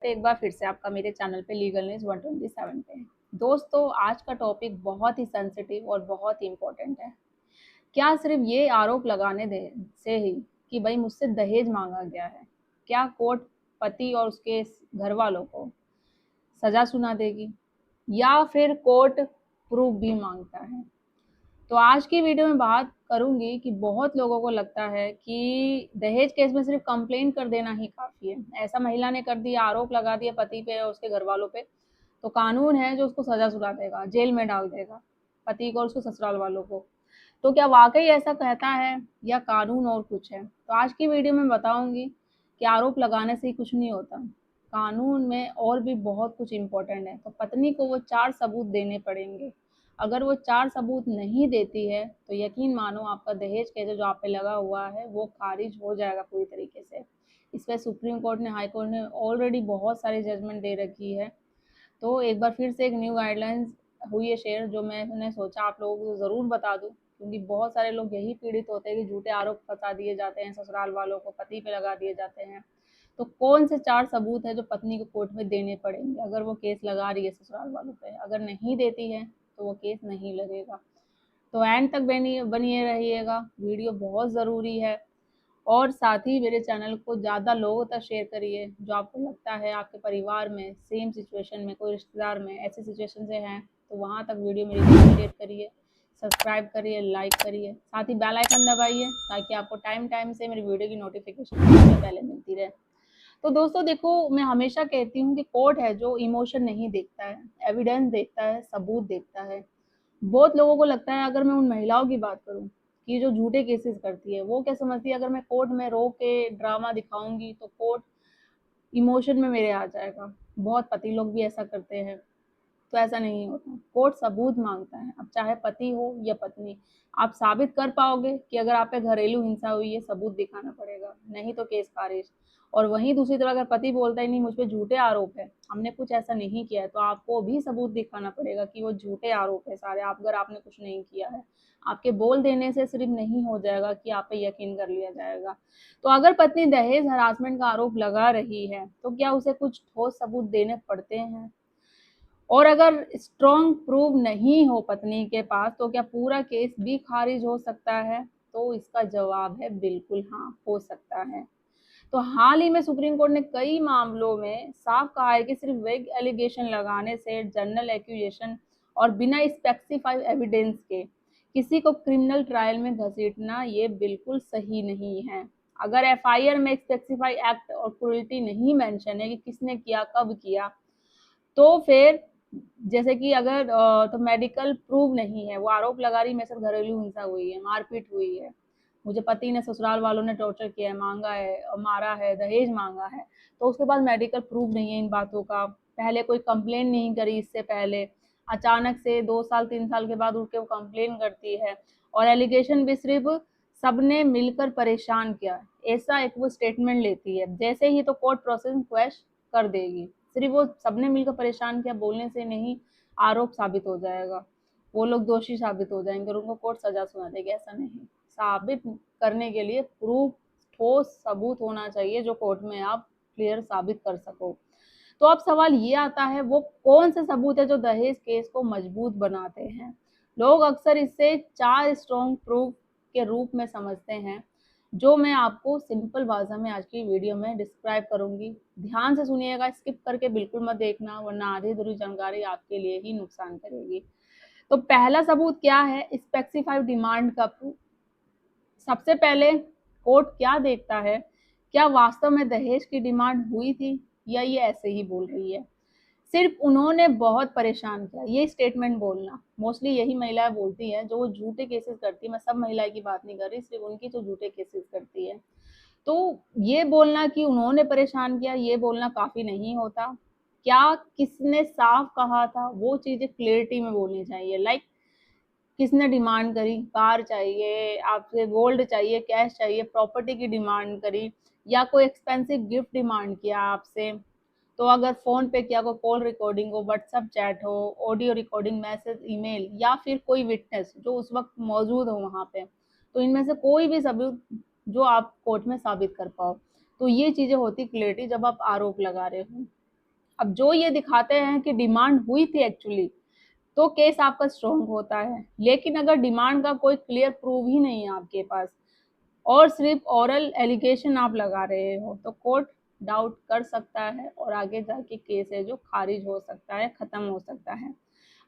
एक बार फिर से आपका मेरे चैनल पे लीगल न्यूज़ 127 पे। दोस्तों, आज का टॉपिक बहुत ही सेंसिटिव और बहुत ही इम्पोर्टेंट है। क्या सिर्फ ये आरोप लगाने दे से ही कि भाई मुझसे दहेज मांगा गया है, क्या कोर्ट पति और उसके घर वालों को सजा सुना देगी या फिर कोर्ट प्रूफ भी मांगता है? तो आज की वीडियो में बात करूंगी कि बहुत लोगों को लगता है कि दहेज केस में सिर्फ कंप्लेन कर देना ही काफ़ी है। ऐसा महिला ने कर दिया, आरोप लगा दिया पति पे और उसके घर वालों पे, तो कानून है जो उसको सज़ा सुना देगा, जेल में डाल देगा, पति को और उसके ससुराल वालों को। तो क्या वाक़ई ऐसा कहता है या कानून और कुछ है? तो आज की वीडियो में बताऊँगी कि आरोप लगाने से ही कुछ नहीं होता। कानून में और भी बहुत कुछ इम्पोर्टेंट है। तो पत्नी को वो 4 सबूत देने पड़ेंगे। अगर वो 4 सबूत नहीं देती है, तो यकीन मानो आपका दहेज केस जो आप पे लगा हुआ है, वो खारिज हो जाएगा पूरी तरीके से। इस पे सुप्रीम कोर्ट ने, हाई कोर्ट ने ऑलरेडी बहुत सारी जजमेंट दे रखी है। तो एक बार फिर से एक न्यू गाइडलाइंस हुई है शेयर, जो मैंने सोचा आप लोगों को ज़रूर बता दूँ, क्योंकि बहुत सारे लोग यही पीड़ित होते हैं कि झूठे आरोप फंसा दिए जाते हैं, ससुराल वालों को पति पे लगा दिए जाते हैं। तो कौन से 4 सबूत हैं जो पत्नी को कोर्ट में देने पड़ेंगे अगर वो केस लगा रही है ससुराल वालों पे? अगर नहीं देती है तो वो केस नहीं लगेगा। तो एंड तक बनिए रहिएगा, वीडियो बहुत ज़रूरी है। और साथ ही मेरे चैनल को ज़्यादा लोगों तक शेयर करिए, जो आपको लगता है आपके परिवार में सेम सिचुएशन में, कोई रिश्तेदार में ऐसी सिचुएशन से हैं, तो वहाँ तक वीडियो मेरी शेयर करिए, सब्सक्राइब करिए, लाइक करिए, साथ ही बेल आइकन दबाइए ताकि आपको टाइम टाइम से मेरी वीडियो की नोटिफिकेशन सबसे पहले मिलती रहे। तो दोस्तों देखो, मैं हमेशा कहती हूँ कि कोर्ट है जो इमोशन नहीं देखता है, एविडेंस देखता है, सबूत देखता है। बहुत लोगों को लगता है, अगर मैं उन महिलाओं की बात करूँ कि जो झूठे केसेस करती है, वो क्या समझती है अगर मैं कोर्ट में रो के ड्रामा दिखाऊंगी तो कोर्ट इमोशन में मेरे आ जाएगा। बहुत पति लोग भी ऐसा करते हैं। तो ऐसा नहीं होता। कोर्ट सबूत मांगता है, अब चाहे पति हो या पत्नी। आप साबित कर पाओगे कि अगर आप पे घरेलू हिंसा हुई है, सबूत दिखाना पड़ेगा, नहीं तो केस खारिज। और वहीं दूसरी तरफ अगर पति बोलता ही नहीं, मुझ पे झूठे आरोप है, हमने कुछ ऐसा नहीं किया है, तो आपको भी सबूत दिखाना पड़ेगा कि वो झूठे आरोप है सारे, आप अगर आपने कुछ नहीं किया है। आपके बोल देने से सिर्फ नहीं हो जाएगा कि आप पे यकीन कर लिया जाएगा। तो अगर पत्नी दहेज हरासमेंट का आरोप लगा रही है, तो क्या उसे कुछ ठोस सबूत देने पड़ते हैं? और अगर स्ट्रॉन्ग प्रूव नहीं हो पत्नी के पास, तो क्या पूरा केस भी खारिज हो सकता है? तो इसका जवाब है बिल्कुल हाँ, हो सकता है। तो हाल ही में सुप्रीम कोर्ट ने कई मामलों में साफ कहा है कि सिर्फ वेग एलिगेशन लगाने से, जनरल एक्यूजेशन और बिना स्पेसिफाइड एविडेंस के किसी को क्रिमिनल ट्रायल में घसीटना ये बिल्कुल सही नहीं है। अगर एफआईआर में स्पेसिफाई एक्ट और क्रूरल्टी नहीं मेंशन है कि किसने किया, कब किया, तो फिर जैसे कि अगर तो मेडिकल प्रूव नहीं है, वो आरोप लगा रही मेरे साथ घरेलू हिंसा हुई है, मारपीट हुई है, मुझे पति ने, ससुराल वालों ने टॉर्चर किया है, मांगा है, मारा है, दहेज मांगा है, तो उसके पास मेडिकल प्रूफ नहीं है इन बातों का, पहले कोई कंप्लेन नहीं करी इससे पहले, अचानक से 2 साल 3 साल के बाद उठ के वो कंप्लेन करती है, और एलिगेशन भी सिर्फ सबने मिलकर परेशान किया, ऐसा एक वो स्टेटमेंट लेती है, जैसे ही तो कोर्ट प्रोसेस क्वेश कर देगी। सिर्फ वो सबने मिलकर परेशान किया बोलने से नहीं आरोप साबित हो जाएगा, वो लोग दोषी साबित हो जाएंगे और उनको कोर्ट सजा सुना देगी। ऐसा नहीं, साबित करने के लिए प्रूफ, ठोस सबूत होना चाहिए जो कोर्ट में आप क्लियर साबित कर सको। तो अब सवाल ये आता है, वो कौन से सबूत है जो दहेज केस को मजबूत बनाते हैं? लोग अक्सर इसे 4 स्ट्रॉन्ग प्रूफ के रूप में समझते हैं, जो मैं आपको सिंपल भाषा में आज की वीडियो में डिस्क्राइब करूंगी। ध्यान से सुनिएगा, स्किप करके बिल्कुल मत देखना, वरना आधी अधूरी जानकारी आपके लिए ही नुकसान करेगी। तो पहला सबूत क्या है? स्पेसिफाइड डिमांड का प्रूफ। सबसे पहले कोर्ट क्या देखता है, क्या वास्तव में दहेज की डिमांड हुई थी या ये ऐसे ही बोल रही है? सिर्फ उन्होंने बहुत परेशान किया, ये स्टेटमेंट बोलना मोस्टली यही महिलाएं बोलती हैं जो वो झूठे केसेस करती है। मैं सब महिलाएं की बात नहीं कर रही, सिर्फ उनकी जो झूठे केसेस करती है। तो ये बोलना कि उन्होंने परेशान किया, ये बोलना काफी नहीं होता। क्या किसने साफ कहा था, वो चीजें क्लियरिटी में बोलनी चाहिए। लाइक किसने डिमांड करी, कार चाहिए आपसे, गोल्ड चाहिए, कैश चाहिए, प्रॉपर्टी की डिमांड करी, या कोई एक्सपेंसिव गिफ्ट डिमांड किया आपसे। तो अगर फोन पे किया, कोई कॉल रिकॉर्डिंग हो, व्हाट्सएप चैट हो, ऑडियो रिकॉर्डिंग, मैसेज, ईमेल, या फिर कोई विटनेस जो उस वक्त मौजूद हो वहां पे, तो इनमें से कोई भी सबूत जो आप कोर्ट में साबित कर पाओ। तो ये चीजें होती क्लियरिटी जब आप आरोप लगा रहे हो। अब जो ये दिखाते हैं कि डिमांड हुई थी एक्चुअली, तो केस आपका स्ट्रॉन्ग होता है। लेकिन अगर डिमांड का कोई क्लियर प्रूफ ही नहीं है आपके पास और सिर्फ ओरल एलिगेशन आप लगा रहे हो, तो कोर्ट डाउट कर सकता है और आगे जाके केस है जो खारिज हो सकता है, खत्म हो सकता है।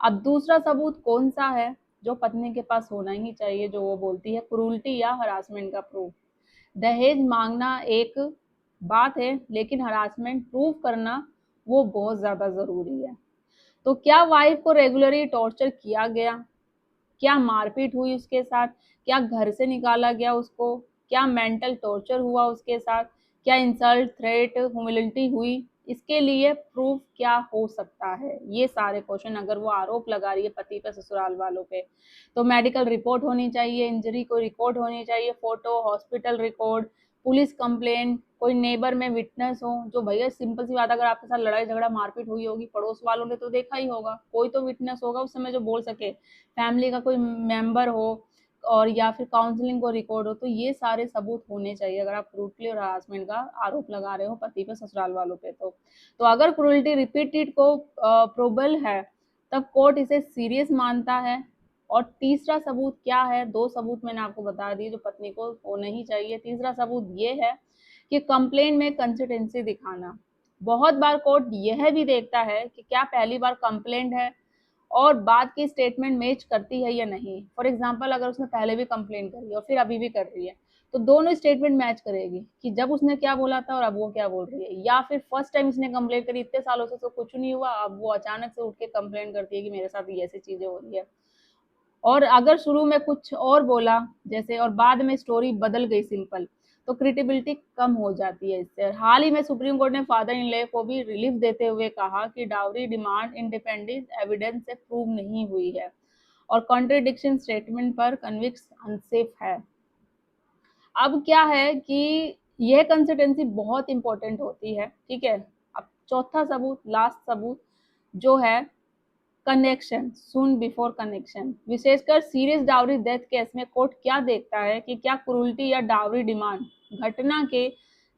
अब दूसरा सबूत कौन सा है जो पत्नी के पास होना ही चाहिए, जो वो बोलती है क्रूरटी या हरासमेंट का प्रूफ। दहेज मांगना एक बात है, लेकिन हरासमेंट प्रूव करना वो बहुत ज्यादा जरूरी है। तो क्या वाइफ को रेगुलरली टॉर्चर किया गया, क्या मारपीट हुई उसके साथ, क्या घर से निकाला गया उसको, क्या मेंटल टॉर्चर हुआ उसके साथ, क्या इंसल्ट, थ्रेट, ह्यूमिलिटी हुई, इसके लिए प्रूफ क्या हो सकता है। ये सारे क्वेश्चन अगर वो आरोप लगा रही है पति पे, ससुराल वालों पे, तो मेडिकल रिपोर्ट होनी चाहिए, इंजरी को रिकॉर्ड होनी चाहिए, photo, hospital record, police complaint, कोई नेबर में विटनेस हो। जो भैया सिंपल सी बात, अगर आपके साथ लड़ाई झगड़ा मारपीट हुई होगी, पड़ोस वालों ने तो देखा ही होगा, कोई तो विटनेस होगा उस समय जो बोल सके, फैमिली का कोई मेंबर हो, और या फिर काउंसलिंग को रिकॉर्ड हो। तो ये सारे सबूत होने चाहिए अगर आप क्रूरटी और हरासमेंट का आरोप लगा रहे हो पति पे, ससुराल वालों पे। तो अगर क्रूरटी रिपीटेड को प्रोबल है, तब कोर्ट इसे सीरियस मानता है। और तीसरा सबूत क्या है, दो सबूत मैंने आपको बता दिए जो पत्नी को होना ही चाहिए। तीसरा सबूत ये है कि कंप्लेन में कंसिस्टेंसी दिखाना। बहुत बार कोर्ट यह भी देखता है कि क्या पहली बार कंप्लेंट है और बाद की स्टेटमेंट मैच करती है या नहीं। फॉर एग्जाम्पल, अगर उसने पहले भी कंप्लेन करी और फिर अभी भी कर रही है, तो दोनों स्टेटमेंट मैच करेगी कि जब उसने क्या बोला था और अब वो क्या बोल रही है। या फिर फर्स्ट टाइम इसने कंप्लेन करी, इतने सालों से तो कुछ नहीं हुआ, अब वो अचानक से उठ के कंप्लेन करती है कि मेरे साथ ये ऐसी चीजें हो रही है। और अगर शुरू में कुछ और बोला जैसे, और बाद में स्टोरी बदल गई सिंपल, तो क्रिटेबिलिटी कम हो जाती है इससे। हाल ही में सुप्रीम कोर्ट ने फादर इन लॉ को भी रिलीफ देते हुए कहा कि डाउरी डिमांड इंडिपेंडेंट एविडेंस से प्रूव नहीं हुई है और कॉन्ट्रडिक्शन स्टेटमेंट पर कन्विक्स अनसेफ है। अब क्या है कि यह कंसिस्टेंसी बहुत इंपॉर्टेंट होती है, ठीक है। अब चौथा सबूत, लास्ट सबूत जो है कनेक्शन, सून बिफोर कनेक्शन। विशेषकर सीरियस डाउरी डेथ केस में कोर्ट क्या देखता है कि क्या क्रूरटी या डाउरी डिमांड घटना के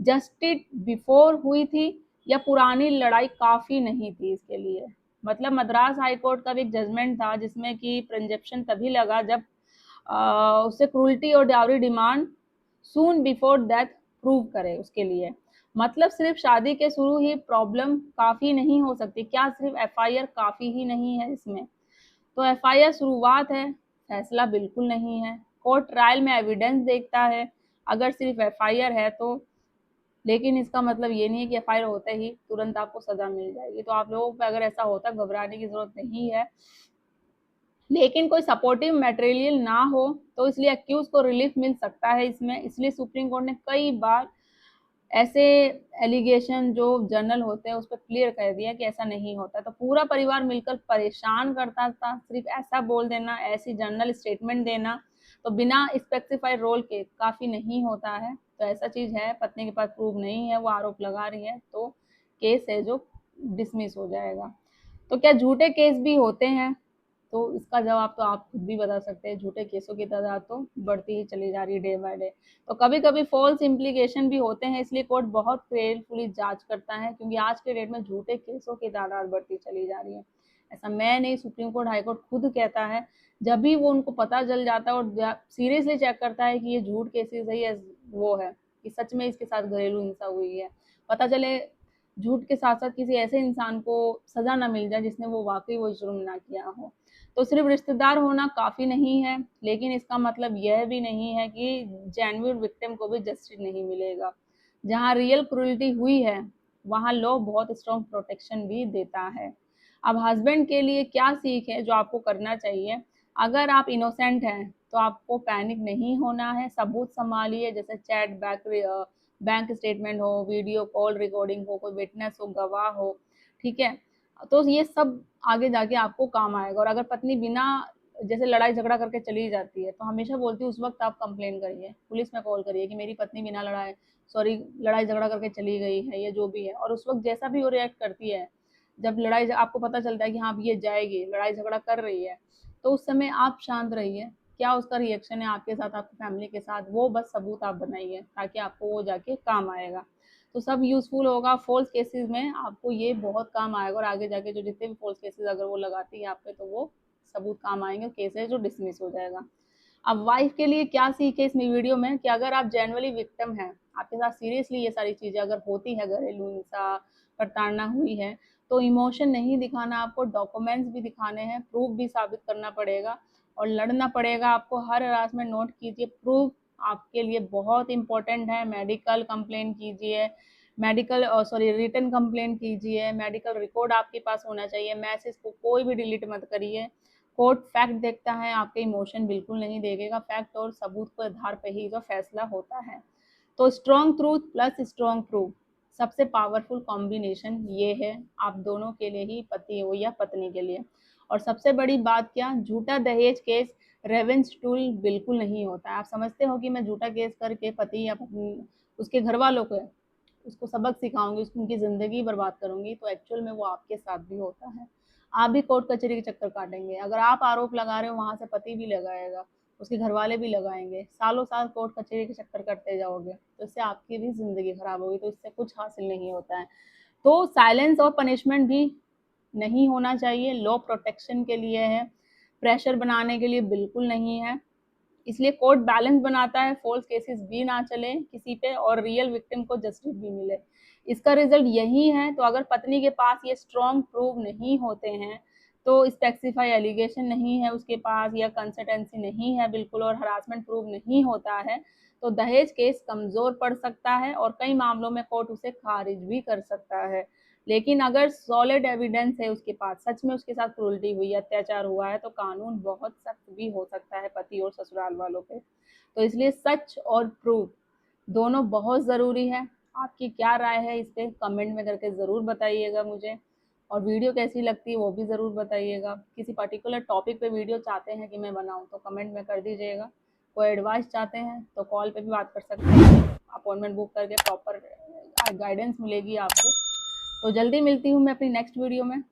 जस्टिस बिफोर हुई थी या पुरानी लड़ाई काफी नहीं थी इसके लिए। मतलब मद्रास हाई कोर्ट का भी एक जजमेंट था जिसमें कि प्रिंजेप्शन तभी लगा जब उससे क्रूरटी और डाउरी डिमांड सून बिफोर डेथ प्रूव करे उसके लिए। मतलब सिर्फ शादी के शुरू ही प्रॉब्लम काफी नहीं हो सकती। क्या सिर्फ एफआईआर काफी ही नहीं है इसमें? तो एफआईआर शुरुआत है, फैसला बिल्कुल नहीं है। कोर्ट ट्रायल में एविडेंस देखता है अगर सिर्फ एफआईआर है तो। लेकिन इसका मतलब ये नहीं है कि एफआईआर होते ही तुरंत आपको सजा मिल जाएगी। तो आप लोगों को अगर ऐसा होता, घबराने की जरूरत नहीं है। लेकिन कोई सपोर्टिव मटेरियल ना हो तो इसलिए अक्यूज को रिलीफ मिल सकता है इसमें। इसलिए सुप्रीम कोर्ट ने कई बार ऐसे एलिगेशन जो जर्नल होते हैं उस पर क्लियर कर दिया कि ऐसा नहीं होता। तो पूरा परिवार मिलकर परेशान करता था, सिर्फ ऐसा बोल देना, ऐसी जर्नल स्टेटमेंट देना तो बिना स्पेसिफाइड रोल के काफी नहीं होता है। तो ऐसा चीज है, पत्नी के पास प्रूफ नहीं है, वो आरोप लगा रही है, तो केस है जो डिसमिस हो जाएगा। तो क्या झूठे केस भी होते हैं? तो इसका जवाब तो आप खुद भी बता सकते हैं। झूठे केसों की तादाद तो बढ़ती ही चली जा रही है डे बाय डे। तो कभी कभी फॉल्स इम्प्लीकेशन भी होते हैं, इसलिए कोर्ट बहुत केयरफुली जांच करता है, क्योंकि आज के डेट में झूठे केसों की तादाद बढ़ती चली जा रही है। ऐसा मैं नहीं, सुप्रीम कोर्ट, हाई कोर्ट खुद कहता है। जब भी वो उनको पता चल जाता है और सीरियसली चेक करता है कि ये झूठ केसेस है या वो है कि सच में इसके साथ घरेलू हिंसा हुई है, पता चले झूठ के साथ साथ किसी ऐसे इंसान को सजा ना मिल जाए जिसने वो वाकई वो जुर्म ना किया हो। तो सिर्फ रिश्तेदार होना काफी नहीं है, लेकिन इसका मतलब यह भी नहीं है कि जेन्युइन विक्टिम को भी जस्टिस नहीं मिलेगा। जहां रियल क्रूरटी हुई है वहां लॉ बहुत स्ट्रॉन्ग प्रोटेक्शन भी देता है। अब हस्बैंड के लिए क्या सीख है जो आपको करना चाहिए? अगर आप इनोसेंट हैं तो आपको पैनिक नहीं होना है, सबूत संभालिए, जैसे चैट, बैंक स्टेटमेंट हो, वीडियो कॉल रिकॉर्डिंग हो, कोई विटनेस हो, गवाह हो, ठीक है। तो ये सब आगे जाके आपको काम आएगा। और अगर पत्नी बिना जैसे लड़ाई झगड़ा करके चली जाती है, तो हमेशा बोलती हूँ उस वक्त आप कंप्लेन करिए, पुलिस में कॉल करिए कि मेरी पत्नी बिना लड़ाई झगड़ा करके चली गई है या जो भी है। और उस वक्त जैसा भी वो रिएक्ट करती है, जब आपको पता चलता है कि हाँ ये जाएगी, लड़ाई झगड़ा कर रही है, तो उस समय आप शांत रहिए। क्या उसका रिएक्शन है आपके साथ, आपकी फैमिली के साथ, वो बस सबूत आप बनाइए ताकि आपको वो जाके काम आएगा। तो सब यूज़फुल होगा। फ़ॉल्स केसेस में आपको ये बहुत काम आएगा और आगे जाके जो जितने भी फ़ॉल्स केसेस अगर वो लगाती है आप पे तो वो सबूत काम आएंगे, केस है जो डिसमिस हो जाएगा। अब वाइफ के लिए क्या सीखे इस वीडियो में कि अगर आप जेनुअली विक्टिम हैं, आपके साथ सीरियसली ये सारी चीज़ें अगर होती है, घरेलू हिंसा, प्रताड़ना हुई है, तो इमोशन नहीं दिखाना, आपको डॉक्यूमेंट्स भी दिखाने हैं, प्रूफ भी साबित करना पड़ेगा और लड़ना पड़ेगा आपको। हर हरासमेंट नोट कीजिए, प्रूफ आपके लिए बहुत इंपॉर्टेंट है। मेडिकल कंप्लेंट कीजिए, रिटन कंप्लेंट कीजिए, मेडिकल रिकॉर्ड आपके पास होना चाहिए। मैसेज को कोई भी डिलीट मत करिए। कोर्ट फैक्ट देखता है, आपके इमोशन बिल्कुल नहीं देखेगा। फैक्ट और सबूत के आधार पर ही जो फैसला होता है। तो strong truth plus strong proof, सबसे पावरफुल कॉम्बिनेशन ये है आप दोनों के लिए ही, पति हो या पत्नी के लिए। और सबसे बड़ी बात क्या, झूठा दहेज केस रेवेंज टूल बिल्कुल नहीं होता है। आप समझते हो कि मैं झूठा केस करके पति या पत्नी, उसके घर वालों को, उसको सबक सिखाऊंगी, उनकी ज़िंदगी बर्बाद करूंगी, तो एक्चुअल में वो आपके साथ भी होता है। आप भी कोर्ट कचहरी के चक्कर काटेंगे। अगर आप आरोप लगा रहे हो, वहाँ से पति भी लगाएगा, उसके घर वाले भी लगाएंगे, सालों साल कोर्ट कचहरी के चक्कर करते जाओगे, तो इससे आपकी भी ज़िंदगी खराब होगी, तो इससे कुछ हासिल नहीं होता है। तो साइलेंस और पनिशमेंट भी नहीं होना चाहिए, लॉ प्रोटेक्शन के लिए है, प्रेशर बनाने के लिए बिल्कुल नहीं है। इसलिए कोर्ट बैलेंस बनाता है, फॉल्स केसेस भी ना चले किसी पे और रियल विक्टिम को जस्टिस भी मिले। इसका रिजल्ट यही है। तो अगर पत्नी के पास ये स्ट्रॉन्ग प्रूफ नहीं होते हैं, तो स्पेसिफाई एलिगेशन नहीं है उसके पास या कंसिस्टेंसी नहीं है बिल्कुल, और हरासमेंट प्रूफ नहीं होता है, तो दहेज केस कमज़ोर पड़ सकता है और कई मामलों में कोर्ट उसे खारिज भी कर सकता है। लेकिन अगर सॉलिड एविडेंस है उसके पास, सच में उसके साथ क्रूरटी हुई, अत्याचार हुआ है, तो कानून बहुत सख्त भी हो सकता है पति और ससुराल वालों पे। तो इसलिए सच और प्रूफ दोनों बहुत ज़रूरी है। आपकी क्या राय है इस पे कमेंट में करके ज़रूर बताइएगा मुझे, और वीडियो कैसी लगती है वो भी ज़रूर बताइएगा। किसी पर्टिकुलर टॉपिक पे वीडियो चाहते हैं कि मैं बनाऊं तो कमेंट में कर दीजिएगा। कोई एडवाइस चाहते हैं तो कॉल पे भी बात कर सकते हैं, अपॉइंटमेंट बुक करके प्रॉपर गाइडेंस मिलेगी आपको। तो जल्दी मिलती हूँ मैं अपनी नेक्स्ट वीडियो में।